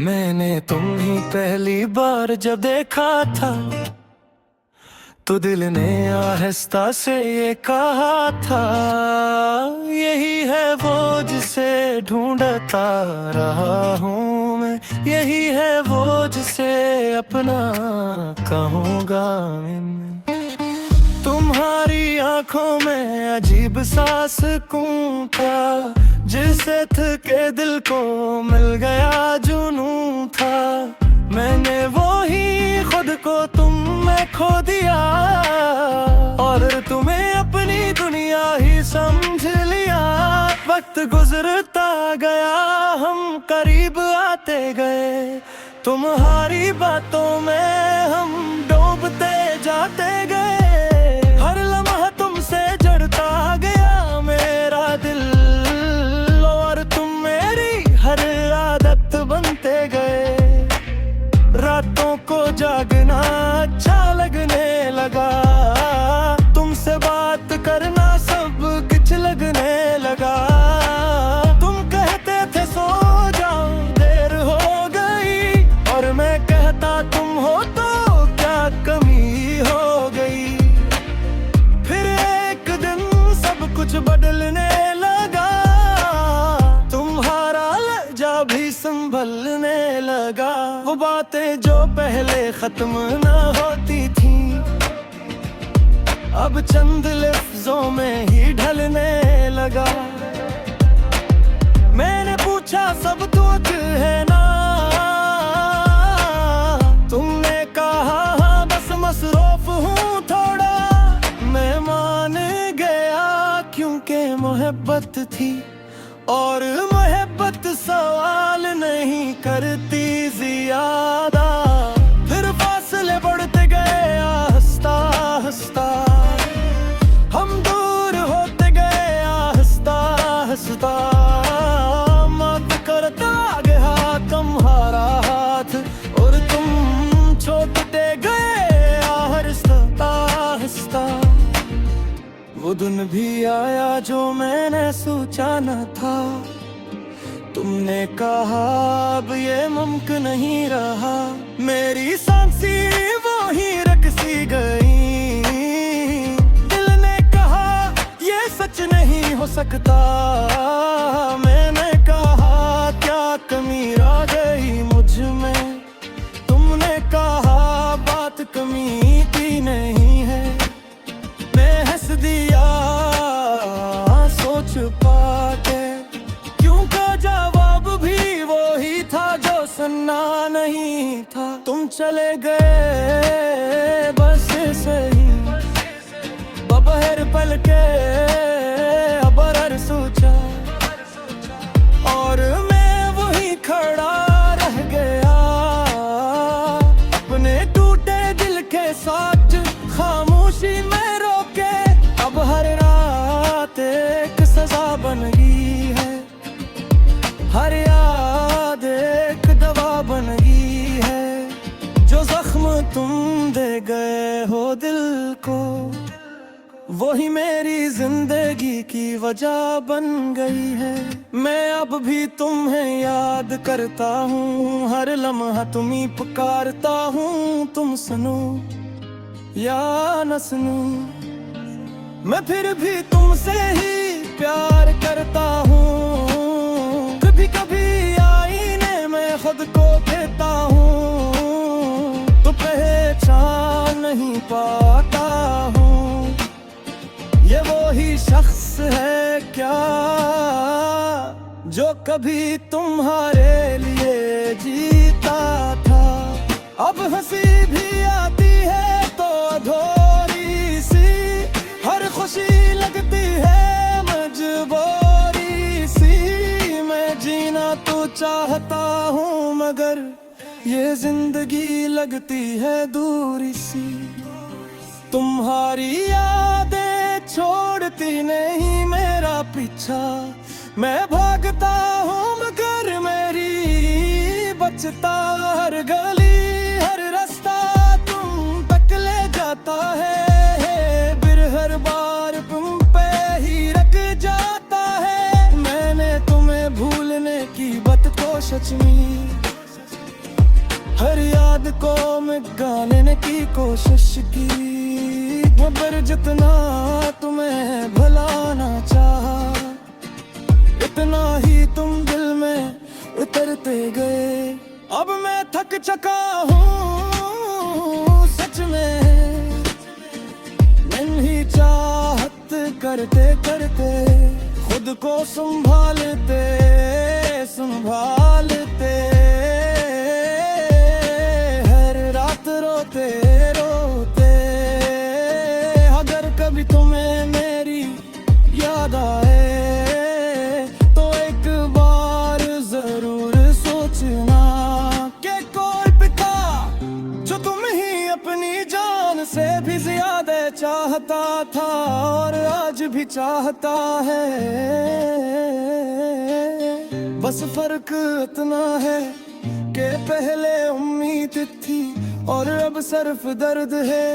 मैंने तुम ही पहली बार जब देखा था तो दिल ने आहिस्ता से ये कहा था, यही है वो जिसे ढूंढता रहा हूँ मैं, यही है वो जिसे अपना कहूँगा मैं। तुम्हारी आंखों में अजीब सा सुकून था, जिसे थके दिल को मिल गया जुनून था। मैंने वो ही खुद को तुम में खो दिया और तुम्हें अपनी दुनिया ही समझ लिया। वक्त गुजरता गया, हम करीब आते गए, तुम्हारी बातों में हम डूबते जाते गए। हर लम्हा तुमसे जड़ता गया मेरा दिल, और तुम मेरी हर आदत बनते गए। रातों को जागना अच्छा लगने लगा, तुमसे बात करना सब कुछ लगने लगा। तुम कहते थे सो जाओ देर हो गई, और मैं कहता तुम हो तो क्या कमी हो गई। फिर एक दिन सब कुछ बदलने लगा, तुम्हारा लहजा भी संभलने लगा। वो बातें जो पहले खत्म ना होती थी, अब चंद लफ्जों में ही ढलने लगा। मैंने पूछा सब कुछ है ना, तुमने कहा हाँ बस मसरूफ हूँ थोड़ा। मैं मान गया क्योंकि मोहब्बत थी, और मोहब्बत सवाल नहीं करती ज्यादा। फिर फासले बढ़ते गए आहिस्ता आहिस्ता, हम दूर होते गए आहिस्ता आहिस्ता। मत करता गया तुम्हारा हाथ, और तुम छोड़ते गए आहिस्ता आहिस्ता। वो दिन भी आया जो मैंने सोचा न था, तुमने कहा अब ये मुमकिन नहीं रहा। मेरी सांसें वो ही रक सी गई, दिल ने कहा ये सच नहीं हो सकता। मैंने कहा क्या कमी रह गई मुझ में, तुमने कहा बात कमी की नहीं है। मैं हंस दिया सोच पाके, क्योंकि जवाब भी वो ही था जो सुनना नहीं था। तुम चले गए बस सही, बबहर पल के अबर सोचा, और मैं वही खड़ा रह गया अपने टूटे दिल के साथ। खामोशी में रोके अब हर रात एक सजा बन गई है, हर याद एक दवा बन गई है। जो जख्म तुम दे गए हो दिल को, वही मेरी जिंदगी की वजह बन गई है। मैं अब भी तुम्हें याद करता हूँ, हर लम्हा तुम्हीं पुकारता हूँ। तुम सुनो या न सुनो, मैं फिर भी तुमसे ही प्यार करता हूँ। कभी कभी आईने में खुद को कहता हूँ, तो पहचान नहीं पाता हूँ ये वो ही शख्स है क्या जो कभी तुम्हारे लिए जीता था। अब हंसी भी आती है तो अधूरी सी, हर खुशी लगती है मजबूरी सी। मैं जीना तो चाहता हूँ मगर ये जिंदगी लगती है दूरी सी। तुम्हारी यादें छोड़ती नहीं मेरा पीछा, मैं भागता हूँ मगर मेरी बचता हर गली हर रास्ता तुम तक ले जाता है। फिर हर बार तुम पे ही रख जाता है। मैंने तुम्हें भूलने की बात कोशिश में खुद को मैं गाने की कोशिश की, मगर जितना तुम्हें भुलाना चाहा, इतना ही तुम दिल में उतरते गए। अब मैं थक चुका हूँ सच में, नहीं चाहत करते करते खुद को संभालते संभालते, हर रात रोते रोते। अगर कभी तुम्हें मेरी याद आए तो एक बार जरूर सोचना कि कोई पिता जो तुम ही अपनी जान से भी ज्यादा चाहता था और आज भी चाहता है। बस फर्क इतना है कि पहले उम्मीद थी और अब सिर्फ दर्द है।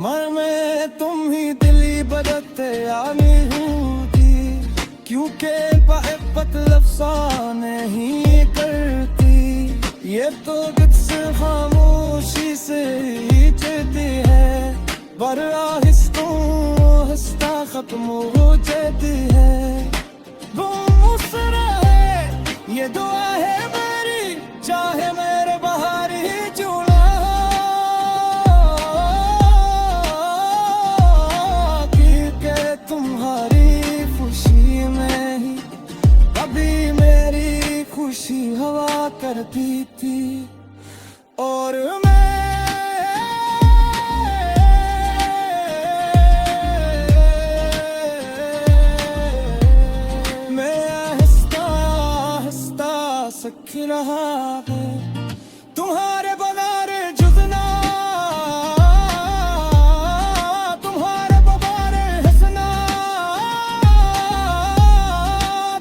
मन में तुम ही दिली बदलते आनी हूँ थी, क्योंकि मोहब्बत लफ्ज़ों नहीं करती, ये तो किसी खामोशी से ही चलती है। पर आहिस्ता आहिस्ता खत्म हो जाती है। वो मुस्कुरा है ये दुआ है मेरी, चाहे मेरे बाहर ही चूड़ा, क्योंकि तुम्हारी खुशी में ही अभी मेरी खुशी हवा करती थी। और सख रहा है तुम्हारे बनारे जुजना, तुम्हारे बबारे हंसना,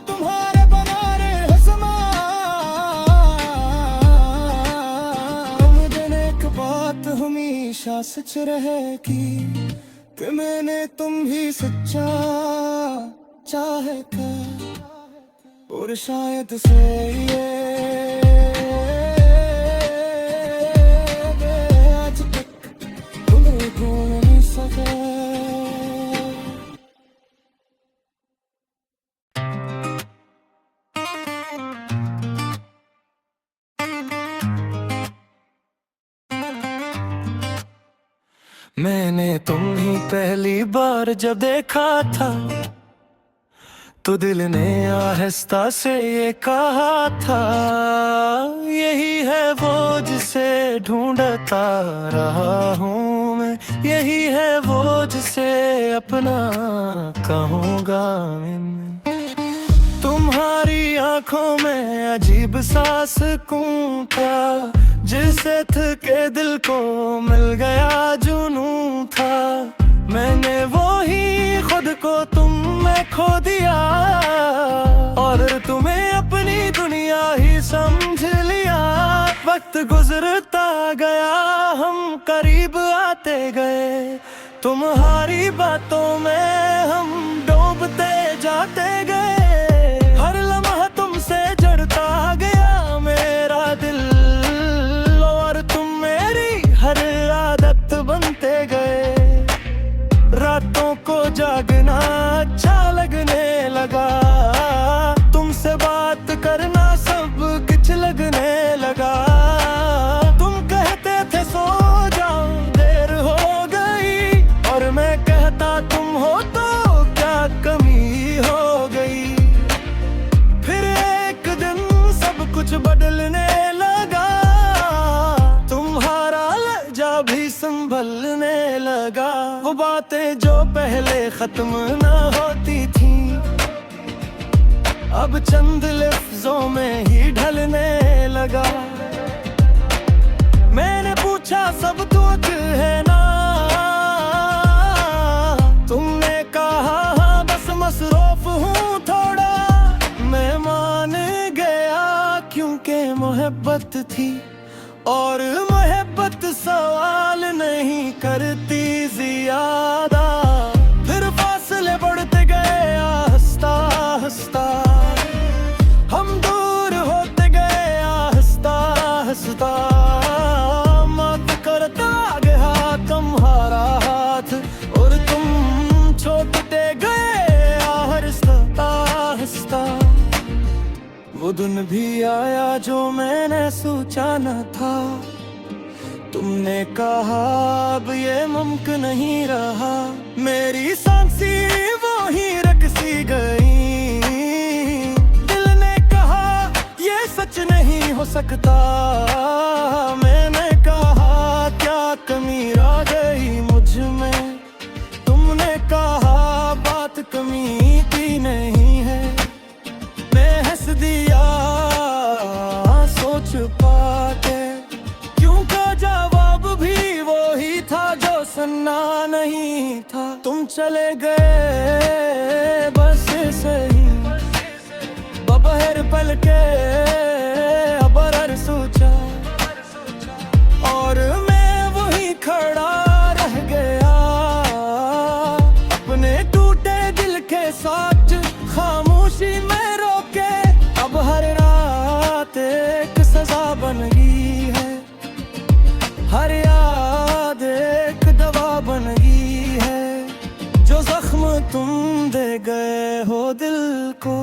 तुम्हारे बनारे हंसना। दिन एक बात हमेशा सच रहेगी कि मैंने तुम ही सच्चा चाहे था, और शायद से ये आज तक तुम्हें भूल नहीं सका। मैंने तुम ही पहली बार जब देखा था तो दिल ने आहिस्ता से ये कहा था, यही है वो जिसे ढूंढता रहा हूँ मैं, यही है वो जिसे अपना कहूँगा मैं। तुम्हारी आंखों में अजीब सा सुकून था, जिसे थके दिल को मिल गया जुनून था। मैंने वो ही खुद को तुम में खो दिया और तुम्हें अपनी दुनिया ही समझ लिया। वक्त गुजरता गया हम करीब आते गए, तुम्हारी बातों में हम डूबते जाते गए। हर लम्हा तुमसे जड़ता गया मेरा दिल, और तुम मेरी हर आदत बनते गए। रातों को जागना अच्छा लगने लगा, तुमसे बात करना सब कुछ लगने लगा। तुम कहते थे सो जाओ देर हो गई, और मैं कहता तुम हो तो क्या कमी हो गई। फिर एक दिन सब कुछ बदलने लगा, तुम्हारा लहजा भी संभलने लगा। वो बातें जो पहले खत्म ना होती थी, अब चंद लफ्जों में ही ढलने लगा। मैंने पूछा सब दुख है ना, तुमने कहा हाँ बस मसरूफ हूँ थोड़ा। मैं मान गया क्योंकि मोहब्बत थी, और मोहब्बत सवाल नहीं करती ज्यादा। फिर फासले बढ़ते गए आहिस्ता आहिस्ता, हम दूर होते गए आहिस्ता आहिस्ता। वो दिन भी आया जो मैंने सोचा न था। तुमने कहा अब ये मुमकिन नहीं रहा। मेरी सांसी वो ही रक सी गई। दिल ने कहा ये सच नहीं हो सकता। मैंने कहा क्या कमी रह गई मुझ में। तुमने कहा बात कमी की नहीं है। मैं हंस दिया सोच पाके, क्योंकि जवाब भी वो ही था जो सुनना नहीं था। तुम चले गए बस सही, बबहर पल के अबर सोचा, और मैं वही खड़ा रह गया अपने टूटे दिल के साथ। खामोशी में रोके अब हर रात एक सजा बन गई है। हर याद एक दवा बन गई है। जो जख्म तुम दे गए हो दिल को,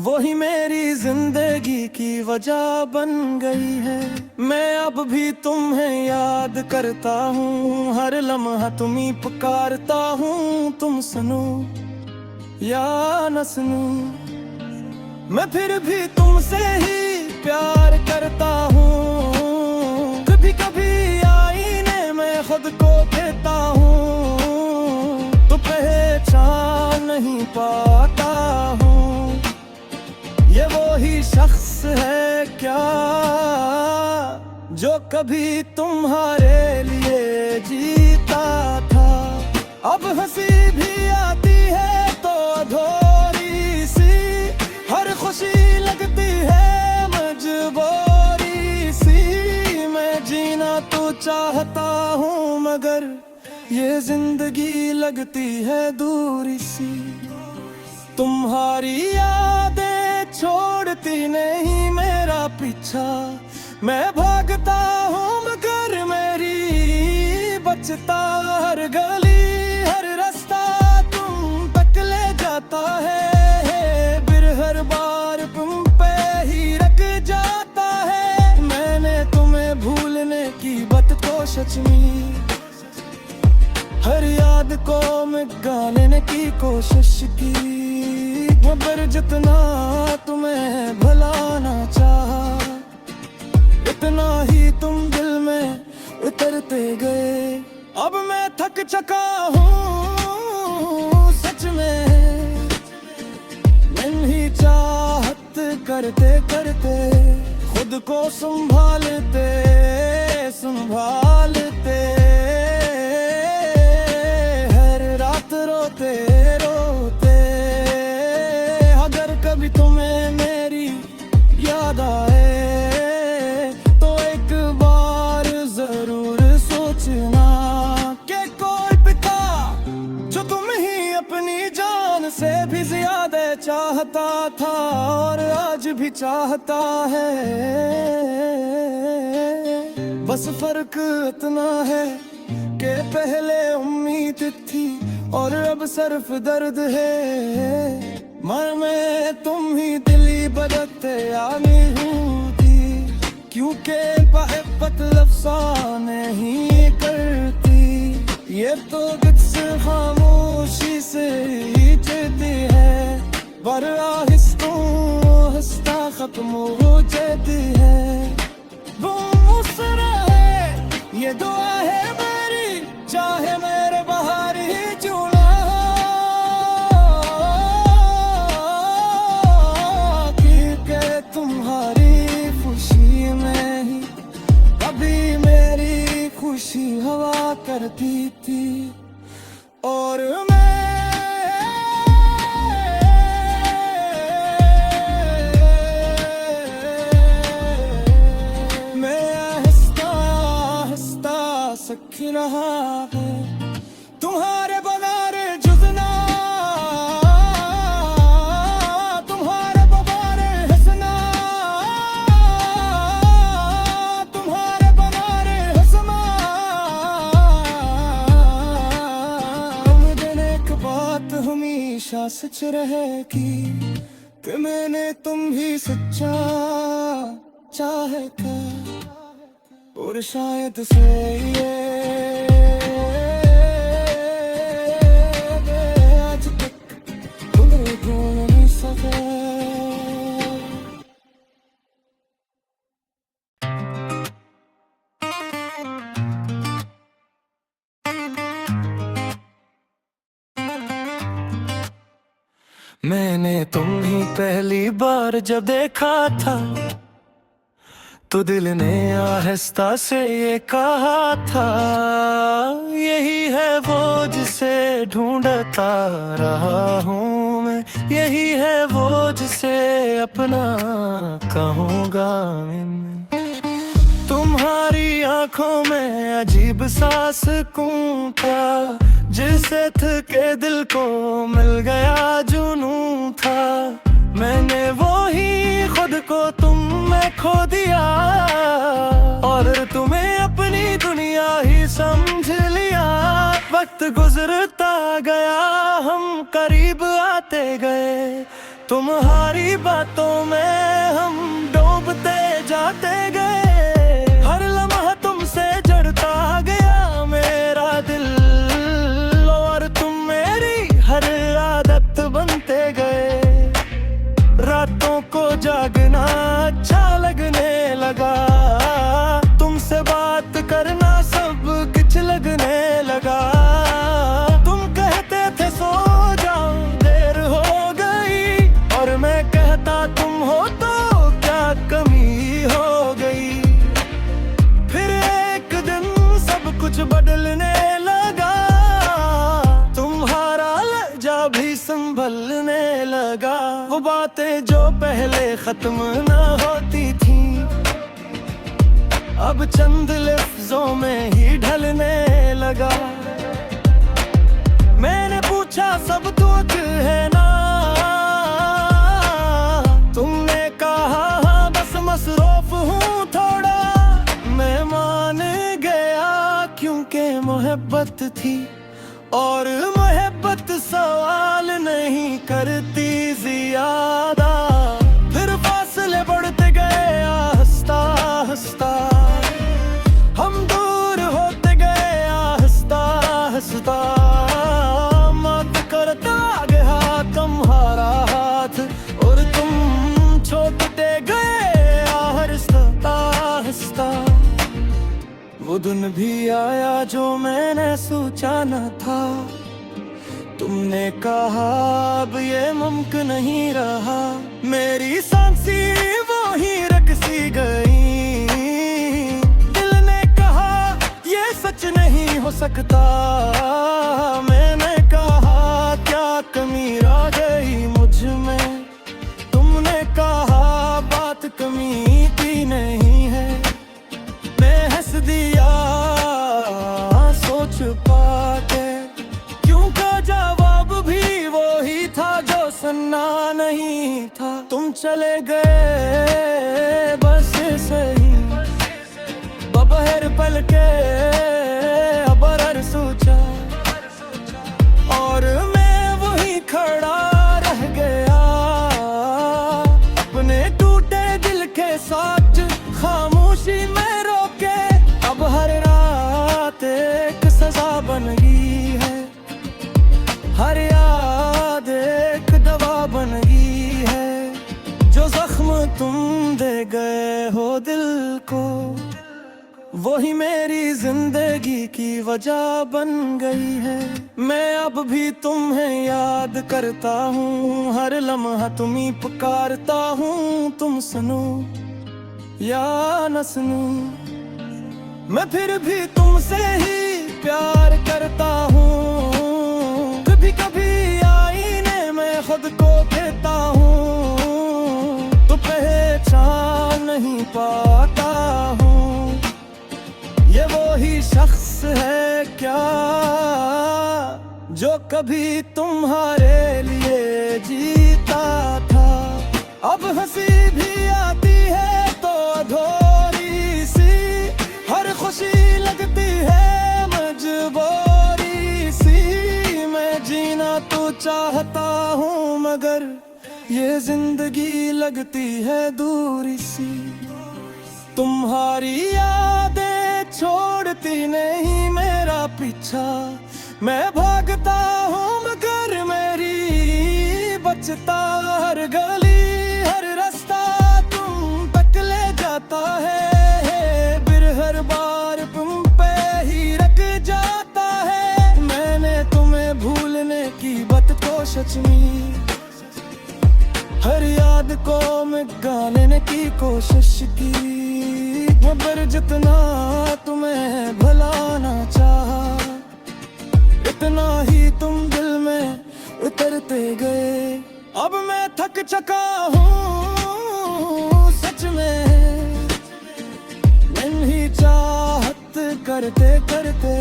वही मेरी जिंदगी की वजह बन गई है। मैं अब भी तुम्हें याद करता हूँ, हर लम्हा तुम्हीं पुकारता हूँ। तुम सुनो या न सुनो, मैं फिर भी तुमसे ही प्यार करता हूँ। कभी कभी आईने में खुद को कहता हूँ, तो पहचान नहीं पाता हूँ ये वो ही शख्स है क्या जो कभी तुम्हारे लिए जीता था। अब हंसी भी आती है तो अधूरी सी, हर खुशी लगती है मजबूरी सी। मैं जीना तो चाहता हूँ मगर ये जिंदगी लगती है दूरी सी। तुम्हारी यादें छोड़ती नहीं मेरा पीछा। मैं भागता हूँ मगर मेरी बचता हर गली हर रास्ता तुम तक ले जाता है। फिर हर बार तुम पे ही रख जाता है। मैंने तुम्हें भूलने की बत कोशिश में, हर याद को मिटा लेने की कोशिश की, मगर जितना तुम्हें भुलाना चाहा, इतना ही तुम दिल में उतरते गए। अब मैं थक चुका हूँ सच में, नहीं चाहत करते करते खुद को संभालते संभालते हर रात रोते रोते। अगर कभी तुम्हें मेरी याद आए तो एक बार जरूर सोचना कि कोई पिता जो तुम ही अपनी जान से भी ज्यादा चाहता था और आज भी चाहता है। बस फर्क इतना है कि पहले उम्मीद थी और अब सिर्फ दर्द है। मन में तुम ही दिली बदलते आनी होती, क्योंकि मोहब्बत लफ्ज़ों नहीं करती। ये तो किस खामोशी से ही चलती है, पर आहिस्ता आहिस्ता खत्म हो जाती है। वो मुस्कुरा है ये दुआ है मेरी, चाहे मेरे बाहर ही चूना कि तुम्हारी खुशी में ही कभी मेरी खुशी हवा करती थी। और सख रहा है तुम्हारे बनारे जुजना, तुम्हारे बबारे हंसना, तुम्हारे बनारे हंसना। दिन एक बात हमेशा सच रहेगी कि मैंने तुम ही सच्चा चाहे था, और शायद से ये आज तक तुम्हें भूल नहीं सका। मैंने तुम ही पहली बार जब देखा था, तो दिल ने आहिस्ता से ये कहा था, यही है वो जिसे ढूंढता रहा हूँ मैं, यही है वो जिसे अपना कहूँगा मैं। तुम्हारी आंखों में अजीब सा सुकून था, जिसे थके दिल को मिल गया जुनून था। मैंने वो ही खुद को तुम में खो दिया, और तुम्हें अपनी दुनिया ही समझ लिया। वक्त गुजरता गया, हम करीब आते गए, तुम्हारी बातों में हम डूबते जाते गए। हर लम्हा तुमसे जड़ता गया मेरा दिल, और तुम मेरी हर आदत बनते गए। रातों को जागना अच्छा लगने लगा, तुमसे बात करना सब कुछ लगने लगा। तुम कहते थे सो जाओ देर हो गई, और मैं कहता तुम हो तो क्या कमी हो गई। फिर एक दिन सब कुछ बदलने लगा, तुम्हारा लहजा भी संभलने लगा। वो बातें जो पहले खत्म न होती थी, अब चंद लफ्जों में ही ढलने लगा। मैंने पूछा सब दुख है ना, तुमने कहा हाँ बस मसरूफ हूँ थोड़ा। मैं मान गया क्योंकि मोहब्बत थी, और मोहब्बत सवाल नहीं करती ज्यादा। फिर फासले बढ़ते गए आहिस्ता आहिस्ता, हम दूर होते गए आहिस्ता आहिस्ता। मत करता गया तुम्हारा हाथ, और तुम छोड़ते गए आहिस्ता आहिस्ता। वो दिन भी आया जो मैंने सोचा न था, तुमने कहा अब ये मुमकिन नहीं रहा। मेरी सांसें वो ही रक सी गई, दिल ने कहा ये सच नहीं हो सकता। मैंने कहा क्या कमी रह गई मुझ में, तुमने कहा बात कमी की नहीं है। मैं हंस दिया सोच पाके, क्योंकि जवाब भी वो ही था जो सुनना नहीं था। तुम चले गए बस सही, बबहर पल के अबर सोचा, और मैं वही खड़ा रह गया अपने टूटे दिल के साथ। खामोशी में रोके अब हर रात एक सजा बन गई है, हर याद एक दवा बन गई है। जो जख्म तुम दे गए हो दिल को, वही मेरी जिंदगी की वजह बन गई है। मैं अब भी तुम्हें याद करता हूँ, हर लम्हा तुम्हीं पुकारता हूँ। तुम सुनो या न सुनूं, मैं फिर भी तुमसे ही प्यार करता हूँ। कभी कभी आईने में खुद को कहता हूँ, तो पहचान नहीं पाता हूँ ये वो ही शख्स है क्या जो कभी तुम्हारे लिए जीता था। अब हंसी भी आती है तो अधूरी सी, हर खुशी लगती है मजबूरी सी। मैं जीना तो चाहता हूँ मगर ये जिंदगी लगती है दूरी सी, तुम्हारी यादें छोड़ती नहीं मेरा पीछा। मैं भागता हूँ मगर मेरी बचता, हर गली हर रास्ता तुम तक ले जाता है, फिर हर बार तुम पे ही रख जाता है। मैंने तुम्हें भूलने की बात कोशिश में, हर याद को मिटा लेने की कोशिश की, मगर जितना तुम्हें भुलाना चाहा, इतना ही तुम दिल में उतरते गए। अब मैं थक चुका हूँ सच में, नहीं चाहत करते करते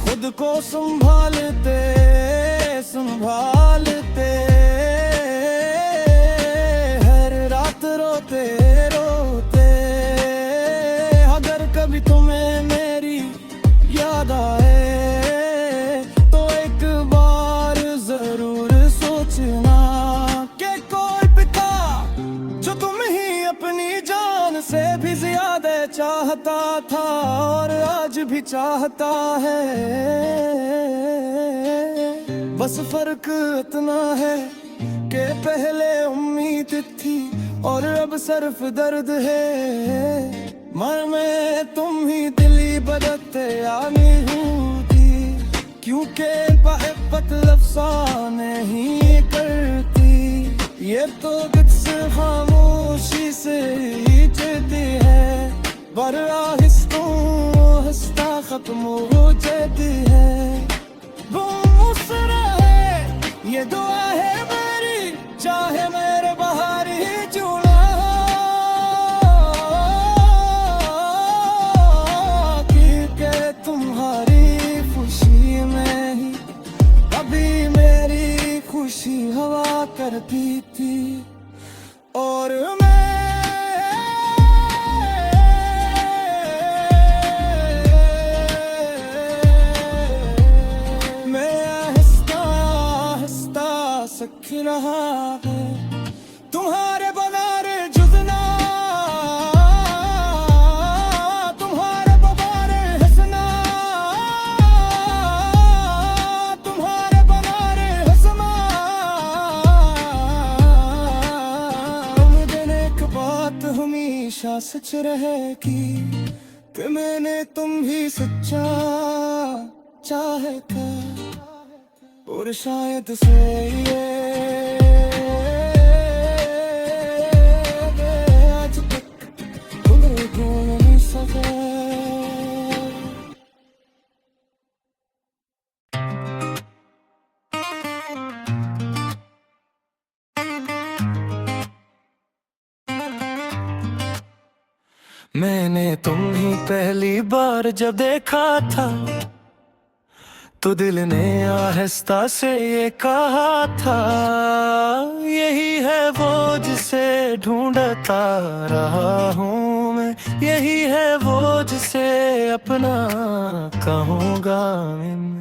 खुद को संभालते संभालते, हर रात रोते रोते। अगर कभी तुम्हें मेरी याद आए तो एक बार जरूर सोचना कि कोई पिता जो तुम ही अपनी जान से भी ज्यादा चाहता था और आज भी चाहता है। बस फर्क इतना है कि पहले उम्मीद थी और अब सिर्फ दर्द है। मन में तुम ही दिली बदलते आनी होती, क्योंकि मोहब्बत लफ्ज़ों नहीं करती, ये तो किस खामोशी से ही चलती है। पर आहिस्ता खत्म हो जाती है। वो मुस्कुरा है ये दुआ है मेरी, चाहे मेरे बाहर ही जुड़ा, क्योंकि तुम्हारी खुशी में ही अभी मेरी खुशी हवा करती थी। और सख रहा है तुम्हारे बगैर जुजना, तुम्हारे बगैर हंसना, तुम्हारे बगैर हंसना। दिन एक बात हमेशा सच रहेगी कि मैंने तुम ही सच्चा चाहे था, और शायद से ये आज तक तुम्हें भूल नहीं सका। मैंने तुम ही पहली बार जब देखा था तो दिल ने आहिस्ता से ये कहा था, यही है वो जिसे ढूंढता रहा हूँ मैं, यही है वो जिसे अपना कहूँगा मैं।